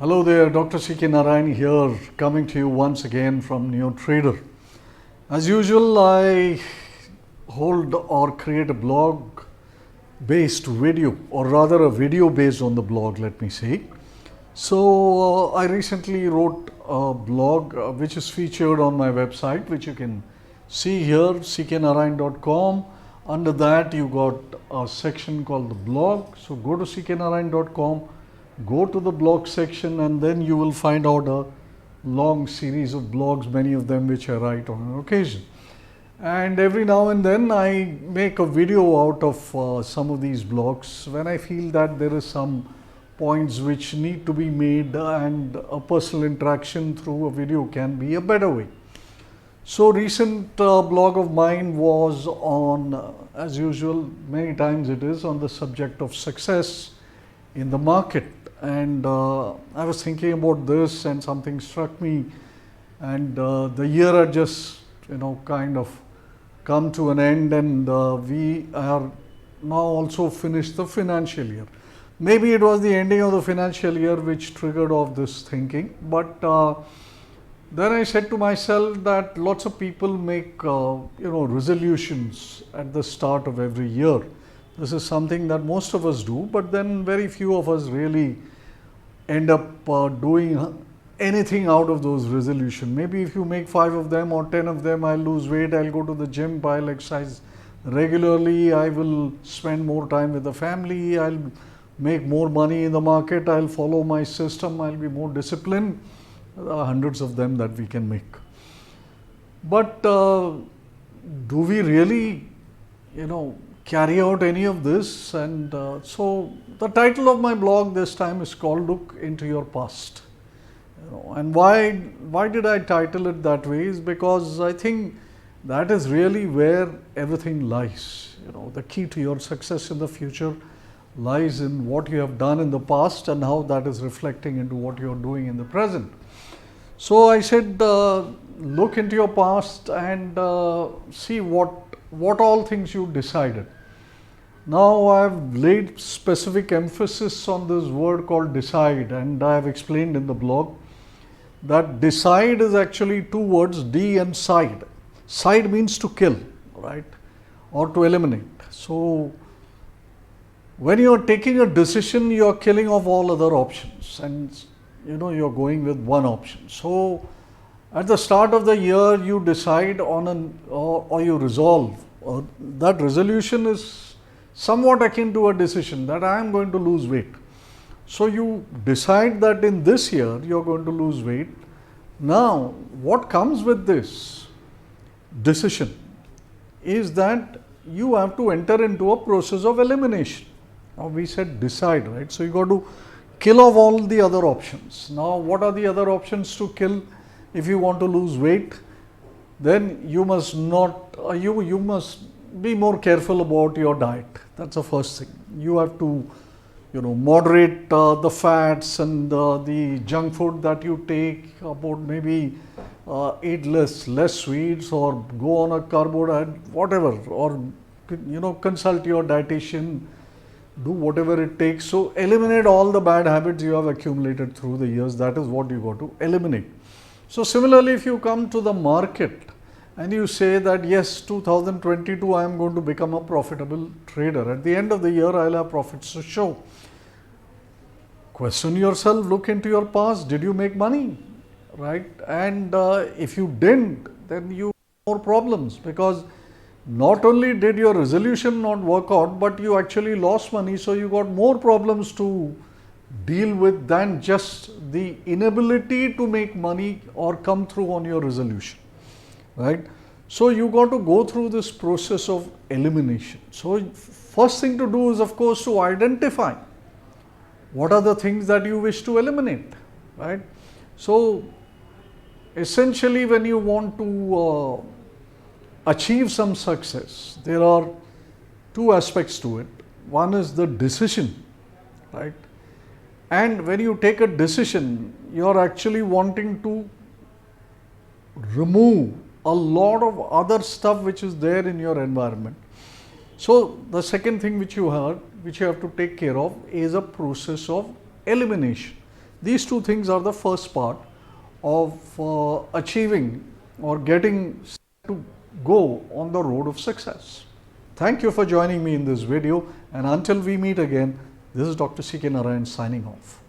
Hello there, Dr. C.K. Narayan here, coming to you once again from Neo Trader. As usual, I hold or create a blog based video, or rather a video based on the blog, let me say. So, I recently wrote a blog which is featured on my website, which you can see here, cknarayan.com. Under that, you got a section called the blog. So, go to cknarayan.com. Go to the blog section and then you will find out a long series of blogs, many of them which I write on an occasion. And every now and then I make a video out of some of these blogs when I feel that there is some points which need to be made and a personal interaction through a video can be a better way. So recent blog of mine was on, as usual, many times it is on the subject of success in the market. And I was thinking about this and something struck me, and the year had just kind of come to an end, and we are now also finished the financial year. Maybe it was the ending of the financial year which triggered off this thinking, but then I said to myself that lots of people make resolutions at the start of every year. This is something that most of us do, but then very few of us really end up doing anything out of those resolutions. Maybe if you make 5 of them or 10 of them, I'll lose weight, I'll go to the gym, I'll exercise regularly, I will spend more time with the family, I'll make more money in the market, I'll follow my system, I'll be more disciplined. There are hundreds of them that we can make. But do we really, carry out any of this? And so the title of my blog this time is called Look Into Your Past. And why did I title it that way is because I think that is really where everything lies. The key to your success in the future lies in what you have done in the past and how that is reflecting into what you are doing in the present. So I said, look into your past and see what all things you decided. Now I have laid specific emphasis on this word called decide, and I have explained in the blog that decide is actually two words, D and side. Side means to kill, right, or to eliminate. So when you are taking a decision, you are killing off all other options, and you are going with one option. So at the start of the year, you decide on or you resolve. That resolution is somewhat akin to a decision that I am going to lose weight. So you decide that in this year you are going to lose weight. Now what comes with this decision is that you have to enter into a process of elimination. Now we said decide, right? So you got to kill off all the other options. Now what are the other options to kill if you want to lose weight? Then you must not, you must be more careful about your diet. That's the first thing. You have to, moderate the fats and the junk food that you take, about maybe eat less sweets, or go on a carbo diet, whatever, or consult your dietitian, do whatever it takes. So eliminate all the bad habits you have accumulated through the years. That is what you got to eliminate. So similarly, if you come to the market and you say that yes, 2022 I am going to become a profitable trader. At the end of the year, I will have profits to show. Question yourself, look into your past. Did you make money? Right? And if you didn't, then you have more problems, because not only did your resolution not work out, but you actually lost money. So you got more problems to deal with than just the inability to make money or come through on your resolution. Right? So you got to go through this process of elimination. So first thing to do is, of course, to identify what are the things that you wish to eliminate, right? So essentially, when you want to achieve some success, there are two aspects to it. One is the decision, right? And when you take a decision, you are actually wanting to remove a lot of other stuff which is there in your environment. So the second thing which you have to take care of is a process of elimination. These two things are the first part of achieving or getting to go on the road of success. Thank you for joining me in this video, and until we meet again, this is Dr. C.K. Narayan signing off.